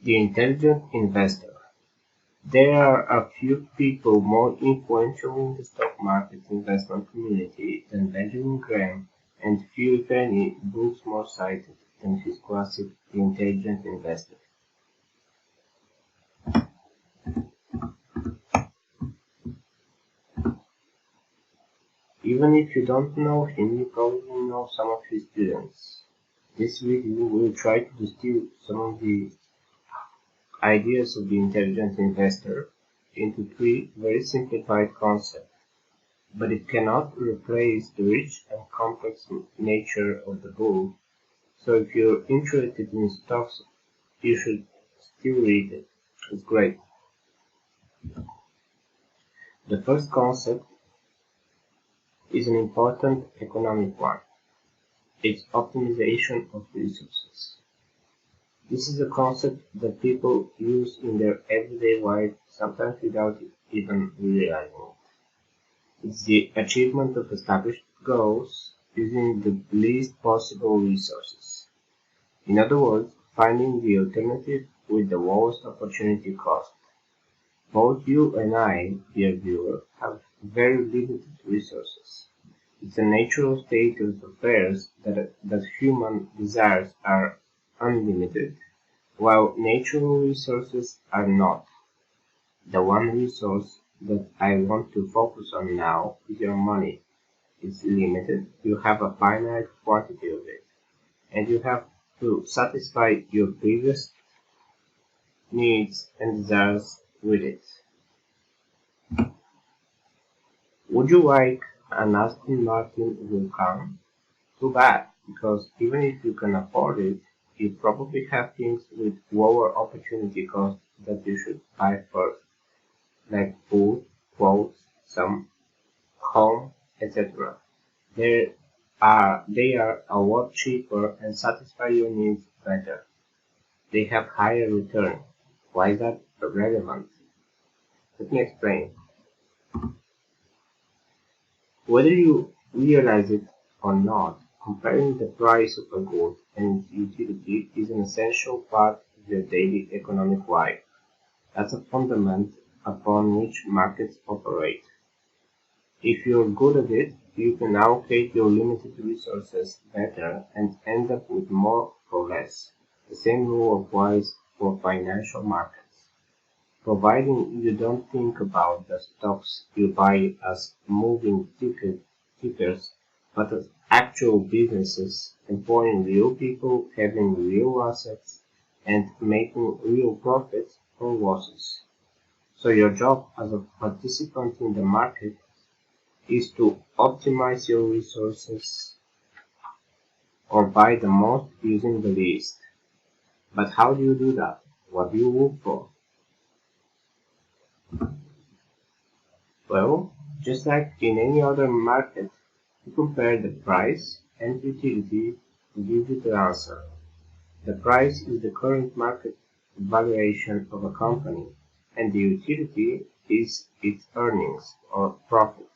The intelligent investor. There are a few people more influential in the stock market investment community than Benjamin Graham, and few, if any, books more cited than his classic The Intelligent Investor. Even if you don't know him, you probably know some of his students. This video will try to distill some of the ideas of the intelligent investor into three very simplified concepts, but it cannot replace the rich and complex nature of the book, so if you're interested in stocks, you should still read it. It's great. The first concept is an important economic one. It's optimization of resources. This is a concept that people use in their everyday life, sometimes without even realizing it. It's the achievement of established goals using the least possible resources. In other words, finding the alternative with the lowest opportunity cost. Both you and I, dear viewer, have very limited resources. It's a natural state of affairs that human desires are unlimited, while natural resources are not. The one resource that I want to focus on now is your money. It's limited, you have a finite quantity of it, and you have to satisfy your previous needs and desires with it. Would you like an Aston Martin Vulcan? Too bad, because even if you can afford it, you probably have things with lower opportunity cost that you should buy first, like food, clothes, some home, etc. They are a lot cheaper and satisfy your needs better. They have higher return. Why is that relevant? Let me explain. Whether you realize it or not, comparing the price of a good and its utility is an essential part of your daily economic life. That's a fundament upon which markets operate. If you're good at it, you can allocate your limited resources better and end up with more for less. The same rule applies for financial markets. Providing you don't think about the stocks you buy as moving tickers, but as actual businesses employing real people, having real assets, and making real profits or losses. So your job as a participant in the market is to optimize your resources or buy the most using the least. But how do you do that? What do you look for? Well, just like in any other market, you compare the price and utility to give you the answer. The price is the current market valuation of a company, and the utility is its earnings or profit.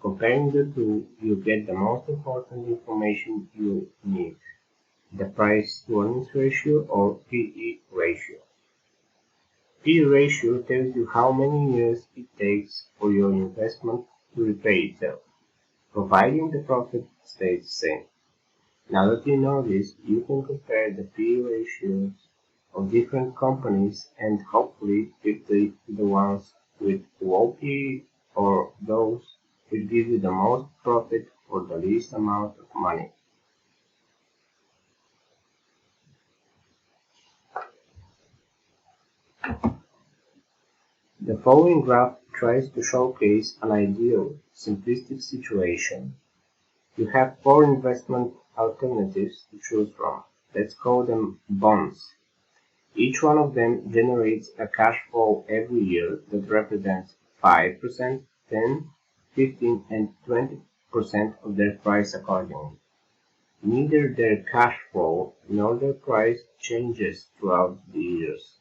Comparing the two, you get the most important information you need, the price to earnings ratio or PE ratio. P/E ratio tells you how many years it takes for your investment to repay itself, providing the profit stays the same. Now that you know this, you can compare the P/E ratios of different companies and hopefully pick the ones with low P/E or those which give you the most profit for the least amount of money. The following graph tries to showcase an ideal, simplistic situation. You have four investment alternatives to choose from. Let's call them bonds. Each one of them generates a cash flow every year that represents 5%, 10, 15, and 20% of their price accordingly. Neither their cash flow nor their price changes throughout the years.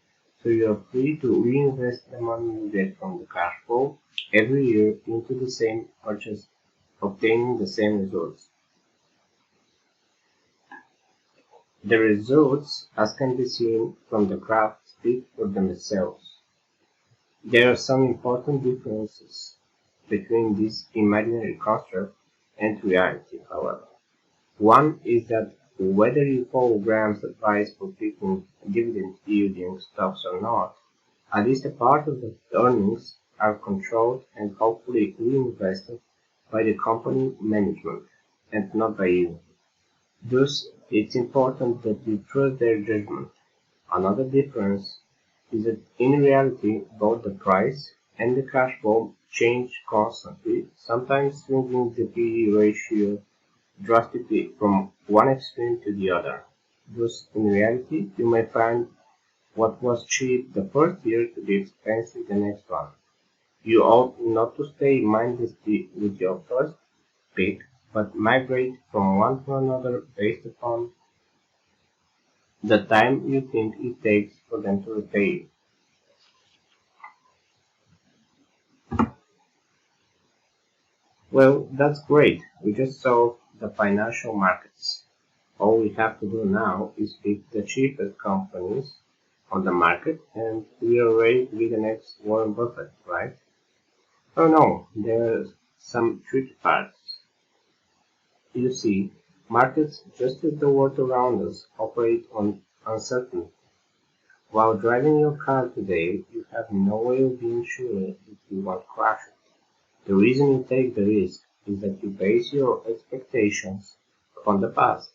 So you are free to reinvest the money you get from the cash flow every year into the same purchase, obtaining the same results. The results, as can be seen from the graph, speak for themselves. There are some important differences between this imaginary construct and reality, however. One is that whether you follow Graham's advice for picking dividend-yielding stocks or not, at least a part of the earnings are controlled and hopefully reinvested by the company management, and not by you. Thus, it's important that you trust their judgment. Another difference is that in reality both the price and the cash flow change constantly, sometimes swinging the P/E ratio drastically from one extreme to the other. Thus, in reality, you may find what was cheap the first year to be expensive the next one. You ought not to stay mindlessly with your first pick, but migrate from one to another based upon the time you think it takes for them to repay you. Well, that's great. We just solved the financial markets. All we have to do now is pick the cheapest companies on the market and we are ready to be the next Warren Buffett, right? Oh no, there's some tricky parts. You see, markets, just as the world around us, operate on uncertainty. While driving your car today, you have no way of being sure if you won't crash it. The reason you take the risk is that you base your expectations upon the past.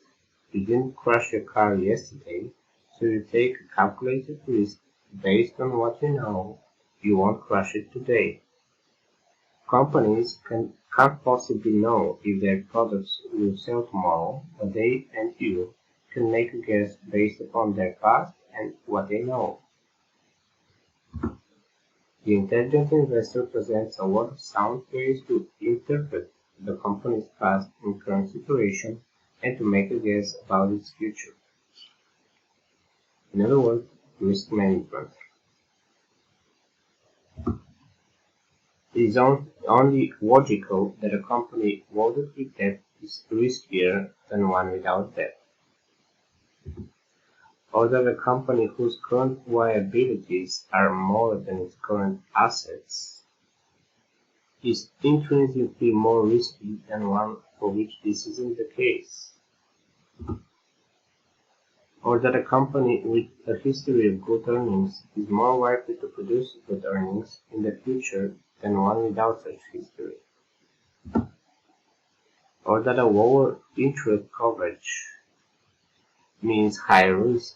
You didn't crash your car yesterday, so you take a calculated risk based on what you know you won't crash it today. Companies can't possibly know if their products will sell tomorrow, but they and you can make a guess based upon their past and what they know. The intelligent investor presents a lot of sound ways to interpret the company's past and current situation and to make a guess about its future. In other words, risk management. It is only logical that a company loaded with debt is riskier than one without debt, or that a company whose current liabilities are more than its current assets is intrinsically more risky than one for which this isn't the case, or that a company with a history of good earnings is more likely to produce good earnings in the future than one without such history, or that a lower interest coverage means higher risk,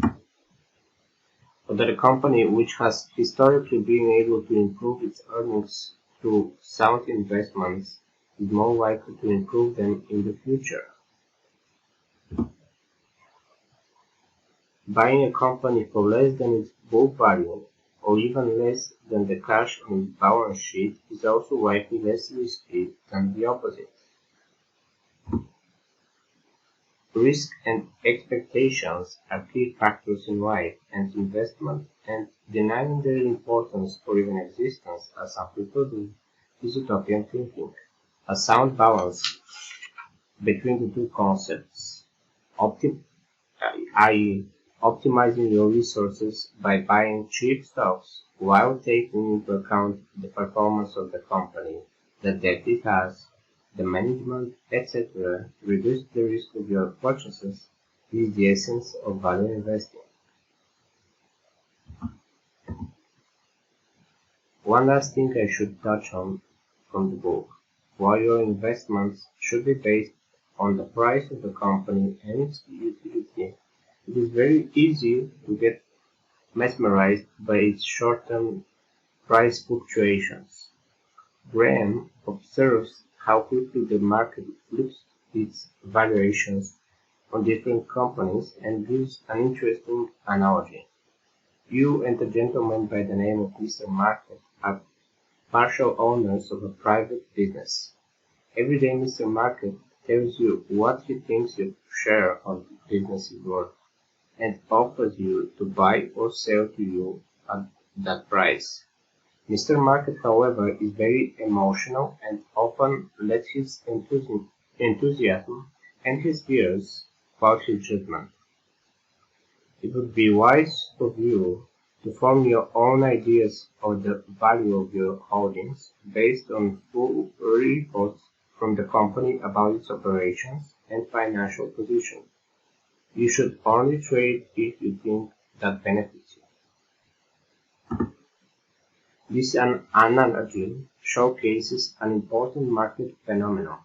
or that a company which has historically been able to improve its earnings through sound investments is more likely to improve them in the future. Buying a company for less than its book value, or even less than the cash on its balance sheet, is also likely less risky than the opposite. Risk and expectations are key factors in life and investment, and denying their importance or even existence, as some people do, is utopian thinking. A sound balance between the two concepts, i.e., optimizing your resources by buying cheap stocks while taking into account the performance of the company, the debt it has, the management, etc., to reduce the risk of your purchases is the essence of value investing. One last thing I should touch on from the book. While your investments should be based on the price of the company and its utility, it is very easy to get mesmerized by its short-term price fluctuations. Graham observes how quickly the market flips its valuations on different companies and gives an interesting analogy. You and a gentleman by the name of Mr. Market are partial owners of a private business. Every day Mr. Market tells you what he thinks your share of the business is worth and offers you to buy or sell to you at that price. Mr. Market, however, is very emotional and often lets his enthusiasm and his fears partial judgment. It would be wise of you to form your own ideas of the value of your holdings based on full reports from the company about its operations and financial position. You should only trade if you think that benefits you. This analogy showcases an important market phenomenon.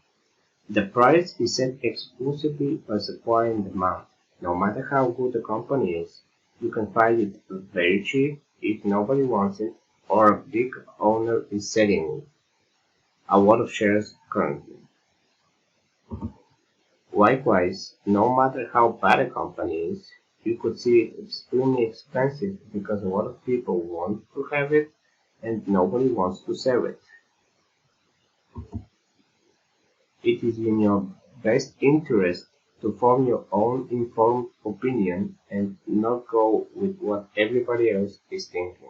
The price is set exclusively by supply and demand. No matter how good a company is, you can find it very cheap if nobody wants it or a big owner is selling a lot of shares currently. Likewise, no matter how bad a company is, you could see it extremely expensive because a lot of people want to have it and nobody wants to sell it. It is in your best interest to form your own informed opinion and not go with what everybody else is thinking.